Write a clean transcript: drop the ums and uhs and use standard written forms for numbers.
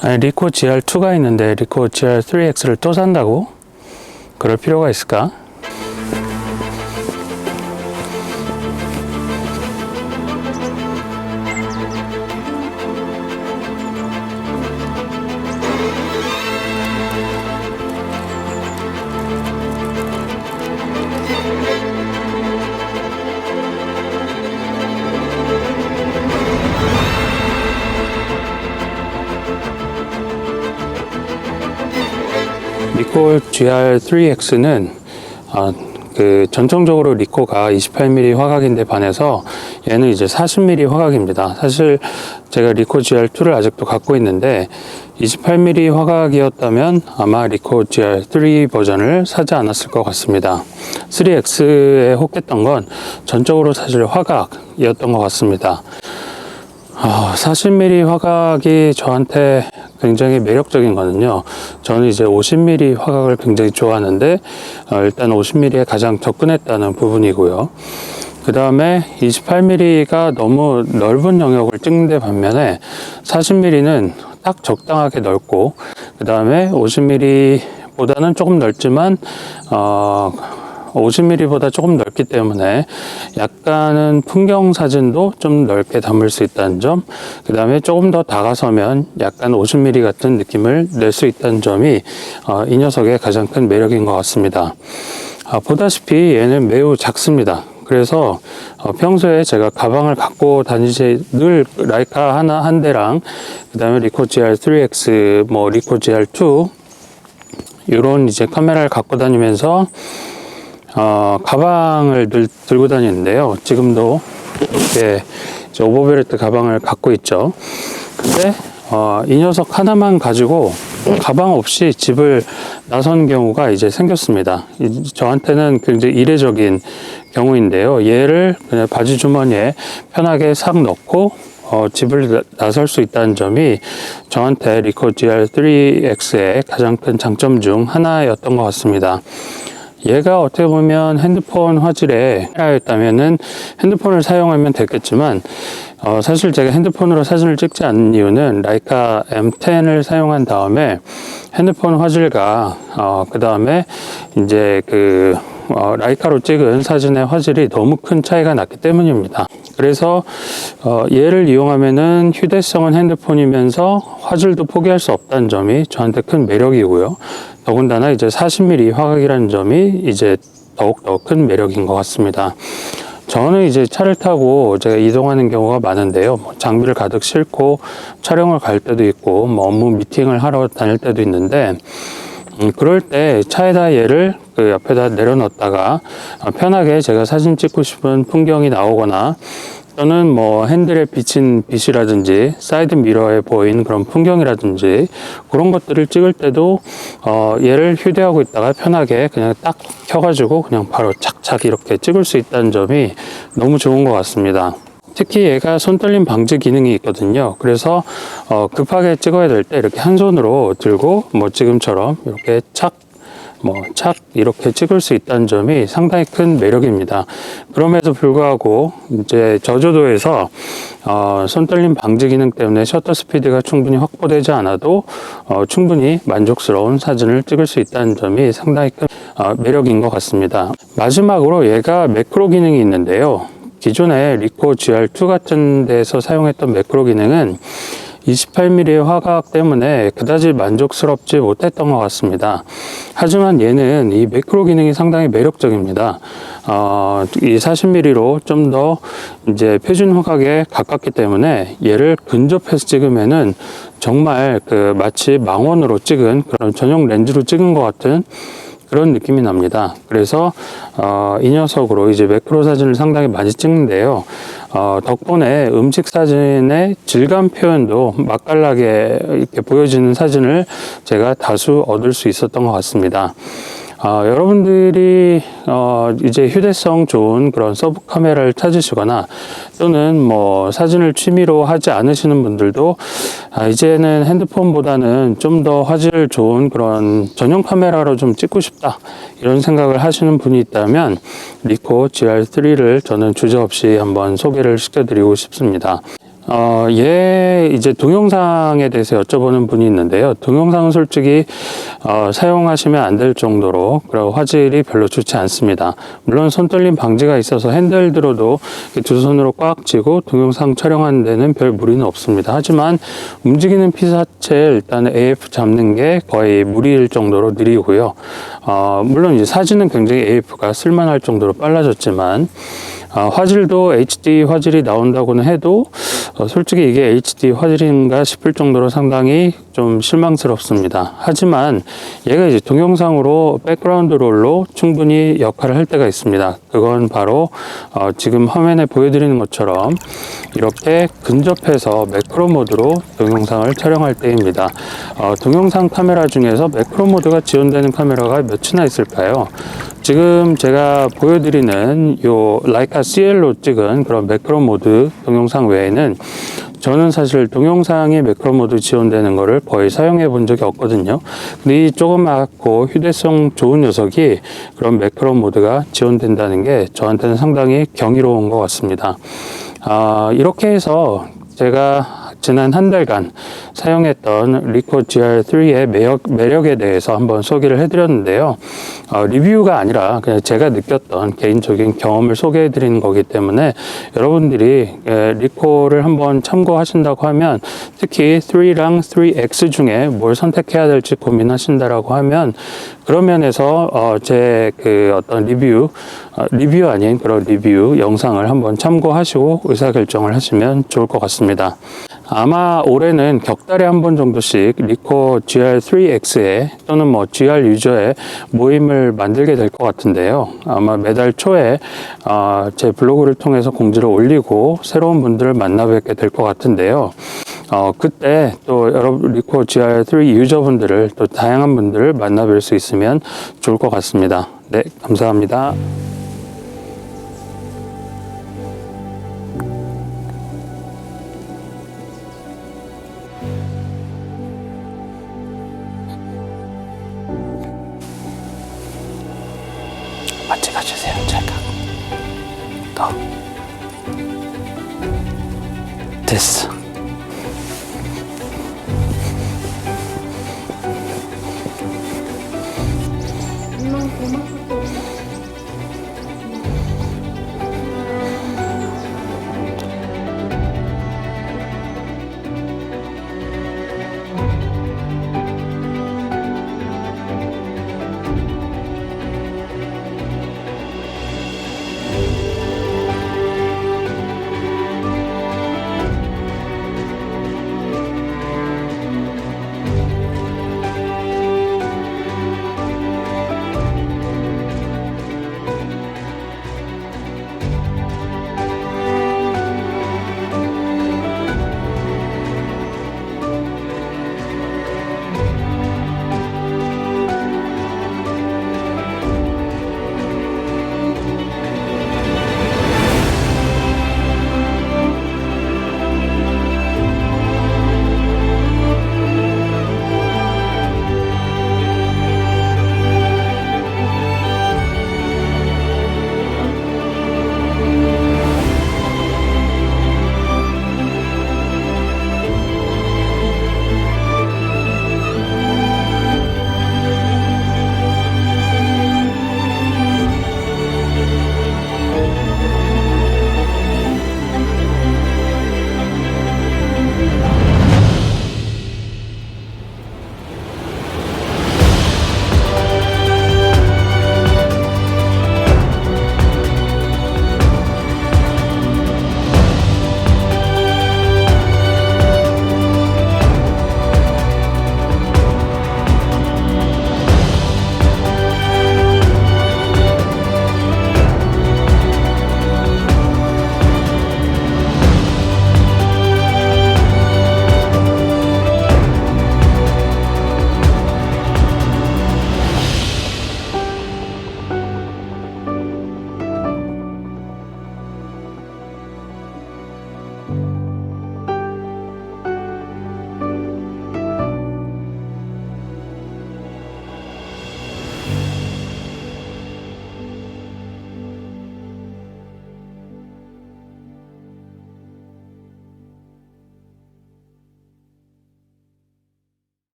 아니, 리코 GR2가 있는데 리코 GR3X를 또 산다고? 그럴 필요가 있을까? 리코 GR3X는 전통적으로 리코가 28mm 화각인데 반해서 얘는 이제 40mm 화각입니다. 사실 제가 리코 GR2를 아직도 갖고 있는데 28mm 화각이었다면 아마 리코 GR3 버전을 사지 않았을 것 같습니다. 3X에 혹했던 건 전적으로 사실 화각이었던 것 같습니다. 40mm 화각이 저한테 굉장히 매력적인 거는요. 저는 이제 50mm 화각을 굉장히 좋아하는데 일단 50mm에 가장 접근했다는 부분이고요. 그 다음에 28mm가 너무 넓은 영역을 찍는데 반면에 40mm는 딱 적당하게 넓고 그 다음에 50mm보다는 조금 넓지만 50mm보다 조금 넓기 때문에 약간은 풍경 사진도 좀 넓게 담을 수 있다는 점, 그 다음에 조금 더 다가서면 약간 50mm 같은 느낌을 낼 수 있다는 점이 이 녀석의 가장 큰 매력인 것 같습니다. 보다시피 얘는 매우 작습니다. 그래서 평소에 제가 가방을 갖고 다니지 늘 라이카 한 대랑 그 다음에 리코 GR3X, 리코 GR2 이런 이제 카메라를 갖고 다니면서 가방을 늘 들고 다니는데요. 지금도 이렇게 오버베르트 가방을 갖고 있죠. 근데 이 녀석 하나만 가지고 가방 없이 집을 나선 경우가 이제 생겼습니다. 저한테는 굉장히 이례적인 경우인데요. 얘를 그냥 바지 주머니에 편하게 싹 넣고 집을 나설 수 있다는 점이 저한테 리코 GR3X의 가장 큰 장점 중 하나였던 것 같습니다. 얘가 어떻게 보면 핸드폰 화질의 카메라였다면은 핸드폰을 사용하면 됐겠지만 사실 제가 핸드폰으로 사진을 찍지 않는 이유는 라이카 M10을 사용한 다음에 핸드폰 화질과 그 다음에 이제 라이카로 찍은 사진의 화질이 너무 큰 차이가 났기 때문입니다. 그래서 얘를 이용하면은 휴대성은 핸드폰이면서 화질도 포기할 수 없다는 점이 저한테 큰 매력이고요. 더군다나 이제 40mm 화각이라는 점이 이제 더욱더 큰 매력인 것 같습니다. 저는 이제 차를 타고 제가 이동하는 경우가 많은데요. 장비를 가득 싣고 촬영을 갈 때도 있고 업무 미팅을 하러 다닐 때도 있는데 그럴 때 차에다 얘를 옆에다 내려놓다가 편하게 제가 사진 찍고 싶은 풍경이 나오거나 또는 핸들에 비친 빛이라든지 사이드 미러에 보인 그런 풍경이라든지 그런 것들을 찍을 때도 얘를 휴대하고 있다가 편하게 그냥 딱 켜가지고 그냥 바로 착착 이렇게 찍을 수 있다는 점이 너무 좋은 것 같습니다. 특히 얘가 손떨림 방지 기능이 있거든요. 그래서 급하게 찍어야 될 때 이렇게 한 손으로 들고 지금처럼 이렇게 착 이렇게 찍을 수 있다는 점이 상당히 큰 매력입니다. 그럼에도 불구하고 이제 저조도에서 손떨림 방지 기능 때문에 셔터 스피드가 충분히 확보되지 않아도 충분히 만족스러운 사진을 찍을 수 있다는 점이 상당히 큰 매력인 것 같습니다. 마지막으로 얘가 매크로 기능이 있는데요. 기존에 리코 GR2 같은 데서 사용했던 매크로 기능은 28mm 화각 때문에 그다지 만족스럽지 못했던 것 같습니다. 하지만 얘는 이 매크로 기능이 상당히 매력적입니다. 이 40mm로 좀 더 이제 표준 화각에 가깝기 때문에 얘를 근접해서 찍으면은 정말 마치 망원으로 찍은 그런 전용 렌즈로 찍은 것 같은 그런 느낌이 납니다. 그래서 이 녀석으로 이제 매크로 사진을 상당히 많이 찍는데요. 덕분에 음식 사진의 질감 표현도 맛깔나게 이렇게 보여지는 사진을 제가 다수 얻을 수 있었던 것 같습니다. 여러분들이 이제 휴대성 좋은 그런 서브 카메라를 찾으시거나 또는 사진을 취미로 하지 않으시는 분들도 이제는 핸드폰보다는 좀 더 화질 좋은 그런 전용 카메라로 좀 찍고 싶다 이런 생각을 하시는 분이 있다면 리코 GR3를 저는 주저없이 한번 소개를 시켜드리고 싶습니다. 이제 동영상에 대해서 여쭤보는 분이 있는데요. 동영상은 솔직히 사용하시면 안 될 정도로 그리고 화질이 별로 좋지 않습니다. 물론 손떨림 방지가 있어서 핸들 들어도 두 손으로 꽉 쥐고 동영상 촬영하는 데는 별 무리는 없습니다. 하지만 움직이는 피사체 일단 AF 잡는 게 거의 무리일 정도로 느리고요. 물론 이제 사진은 굉장히 AF가 쓸만할 정도로 빨라졌지만 화질도 HD 화질이 나온다고는 해도 솔직히 이게 HD 화질인가 싶을 정도로 상당히 좀 실망스럽습니다. 하지만 얘가 이제 동영상으로 백그라운드 롤로 충분히 역할을 할 때가 있습니다. 그건 바로 지금 화면에 보여드리는 것처럼 이렇게 근접해서 매크로 모드로 동영상을 촬영할 때입니다. 동영상 카메라 중에서 매크로 모드가 지원되는 카메라가 몇이나 있을까요? 지금 제가 보여드리는 요 라이카 CL로 찍은 그런 매크로 모드 동영상 외에는 저는 사실 동영상이 매크로 모드 지원되는 거를 거의 사용해 본 적이 없거든요. 근데 이 조그맣고 휴대성 좋은 녀석이 그런 매크로 모드가 지원된다는 게 저한테는 상당히 경이로운 것 같습니다. 이렇게 해서 제가 지난 한 달간 사용했던 리코 GR3의 매력에 대해서 한번 소개를 해드렸는데요. 리뷰가 아니라 그냥 제가 느꼈던 개인적인 경험을 소개해 드리는 거기 때문에 여러분들이 리코를 한번 참고하신다고 하면 특히 3랑 3X 중에 뭘 선택해야 될지 고민하신다라고 하면 그런 면에서 제 그 어떤 리뷰 아닌 그런 리뷰 영상을 한번 참고하시고 의사결정을 하시면 좋을 것 같습니다. 아마 올해는 격달에 한 번 정도씩 리코 GR3X에 또는 뭐 GR 유저의 모임을 만들게 될 것 같은데요. 아마 매달 초에 제 블로그를 통해서 공지를 올리고 새로운 분들을 만나 뵙게 될 것 같은데요. 그때 또 여러분 리코 GR3 유저분들을 또 다양한 분들을 만나 뵐 수 있으면 좋을 것 같습니다. 네, 감사합니다. 찍어주세요. 제가 더 됐어.